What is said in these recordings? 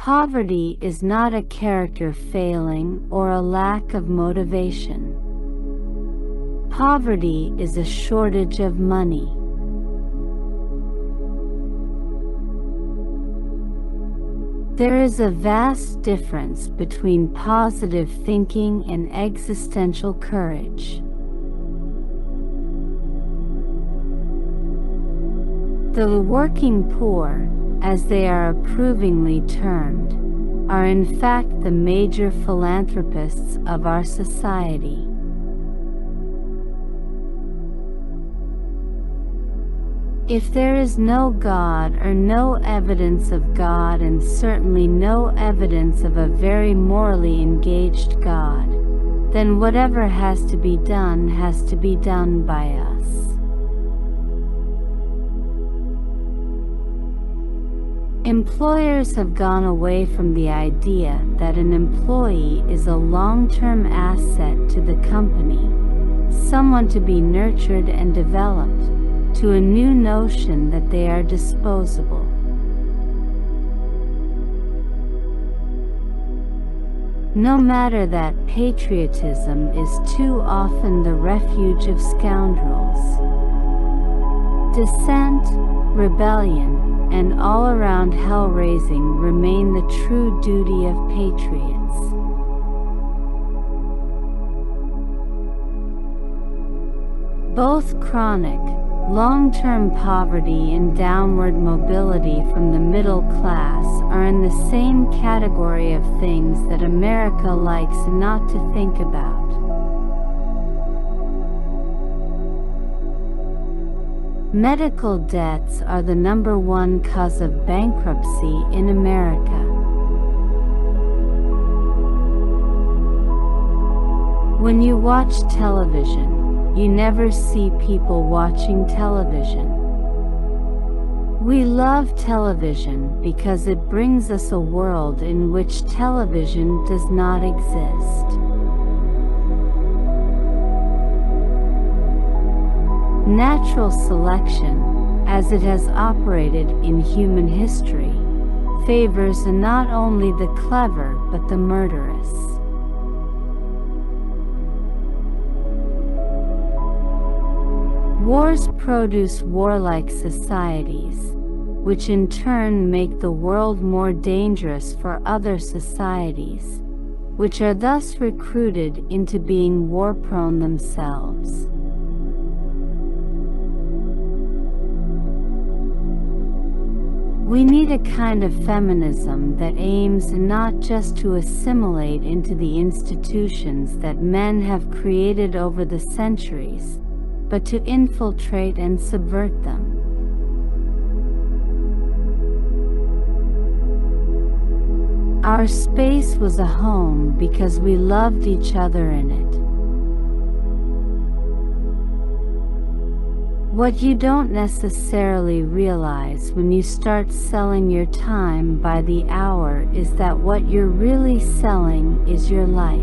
Poverty is not a character failing or a lack of motivation. Poverty is a shortage of money. There is a vast difference between positive thinking and existential courage. The working poor, as they are approvingly termed, are in fact the major philanthropists of our society. If there is no God or no evidence of God, and certainly no evidence of a very morally engaged God, then whatever has to be done by us. Employers have gone away from the idea that an employee is a long-term asset to the company, someone to be nurtured and developed, to a new notion that they are disposable. No matter that patriotism is too often the refuge of scoundrels. Dissent, rebellion, and all-around hell-raising remain the true duty of patriots. Both chronic, long-term poverty and downward mobility from the middle class are in the same category of things that America likes not to think about. Medical debts are the #1 cause of bankruptcy in America. When you watch television, you never see people watching television. We love television because it brings us a world in which television does not exist. Natural selection, as it has operated in human history, favors not only the clever but the murderous. Wars produce warlike societies, which in turn make the world more dangerous for other societies, which are thus recruited into being war-prone themselves. We need a kind of feminism that aims not just to assimilate into the institutions that men have created over the centuries, but to infiltrate and subvert them. Our space was a home because we loved each other in it. What you don't necessarily realize when you start selling your time by the hour is that what you're really selling is your life.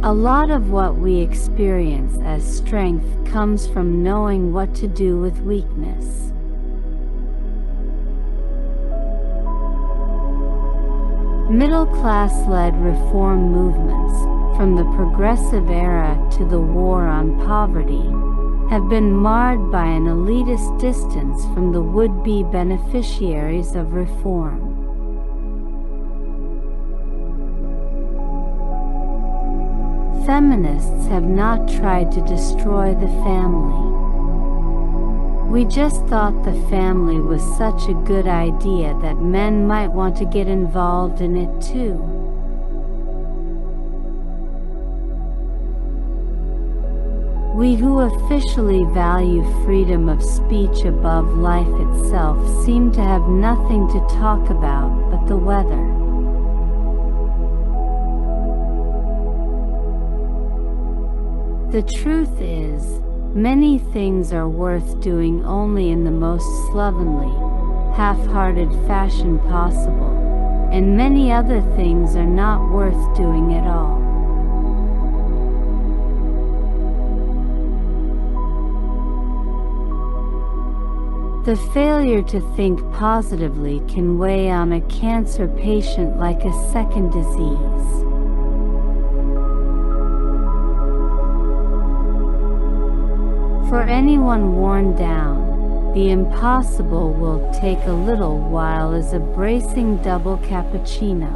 A lot of what we experience as strength comes from knowing what to do with weakness. Middle-class-led reform movements, from the Progressive Era to the War on Poverty, have been marred by an elitist distance from the would-be beneficiaries of reform. Feminists have not tried to destroy the family. We just thought the family was such a good idea that men might want to get involved in it too. We who officially value freedom of speech above life itself seem to have nothing to talk about but the weather. The truth is, many things are worth doing only in the most slovenly, half-hearted fashion possible, and many other things are not worth doing at all. The failure to think positively can weigh on a cancer patient like a second disease. For anyone worn down, the impossible will take a little while as a bracing double cappuccino.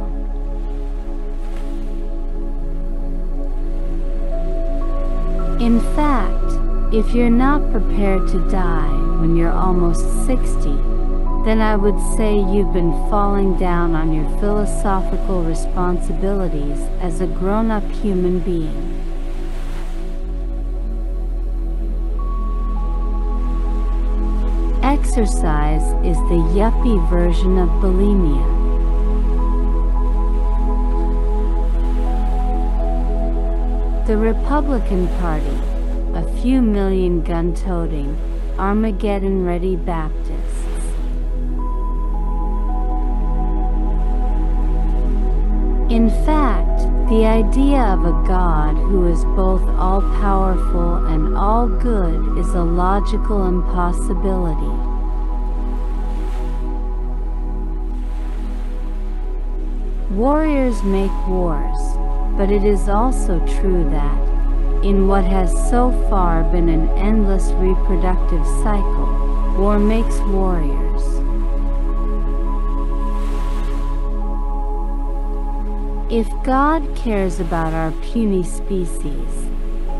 In fact, if you're not prepared to die when you're almost 60, then I would say you've been falling down on your philosophical responsibilities as a grown-up human being. Exercise is the yuppie version of bulimia. The Republican Party, a few million gun-toting, Armageddon-ready Baptists. In fact, the idea of a God who is both all-powerful and all-good is a logical impossibility. Warriors make wars, but it is also true that, in what has so far been an endless reproductive cycle, war makes warriors. If God cares about our puny species,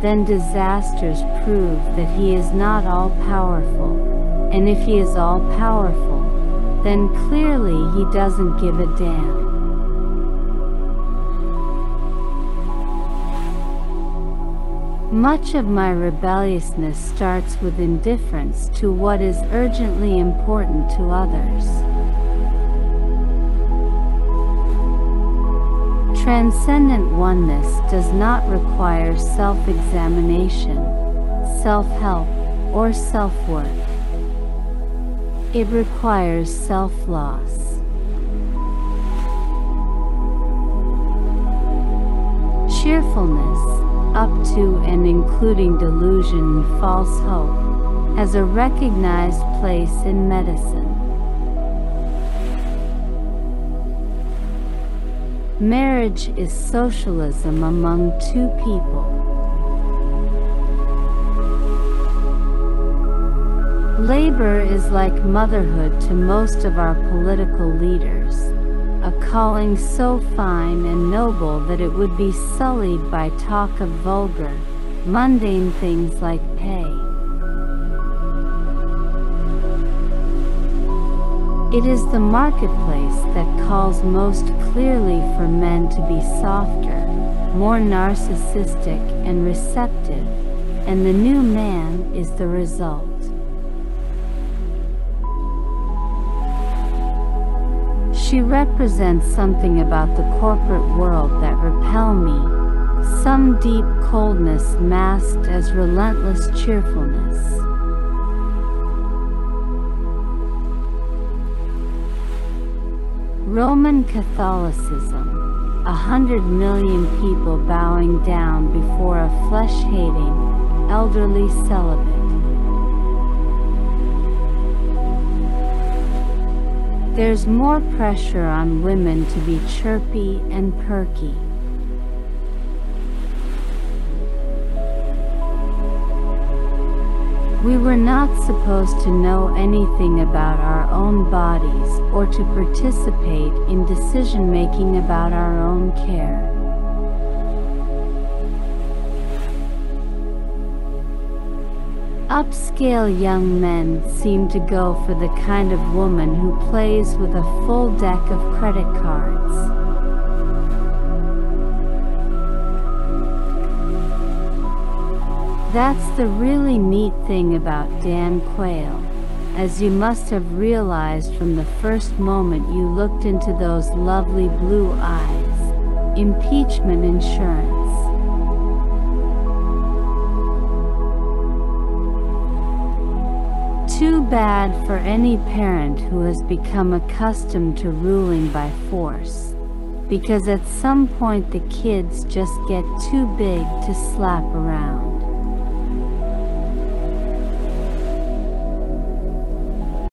then disasters prove that He is not all-powerful, and if He is all-powerful, then clearly He doesn't give a damn. Much of my rebelliousness starts with indifference to what is urgently important to others. Transcendent oneness does not require self-examination, self-help, or self-worth. It requires self-loss. Cheerfulness, up to and including delusion and false hope, has a recognized place in medicine. Marriage is socialism among two people. Labor is like motherhood to most of our political leaders, a calling so fine and noble that it would be sullied by talk of vulgar, mundane things like pay. It is the marketplace that calls most clearly for men to be softer, more narcissistic and receptive, and the new man is the result. She represents something about the corporate world that repel me, some deep coldness masked as relentless cheerfulness. Roman Catholicism, 100 million people bowing down before a flesh-hating, elderly celibate. There's more pressure on women to be chirpy and perky. We were not supposed to know anything about our own bodies or to participate in decision-making about our own care. Upscale young men seem to go for the kind of woman who plays with a full deck of credit cards. That's the really neat thing about Dan Quayle, as you must have realized from the first moment you looked into those lovely blue eyes. Impeachment insurance. Too bad for any parent who has become accustomed to ruling by force, because at some point the kids just get too big to slap around.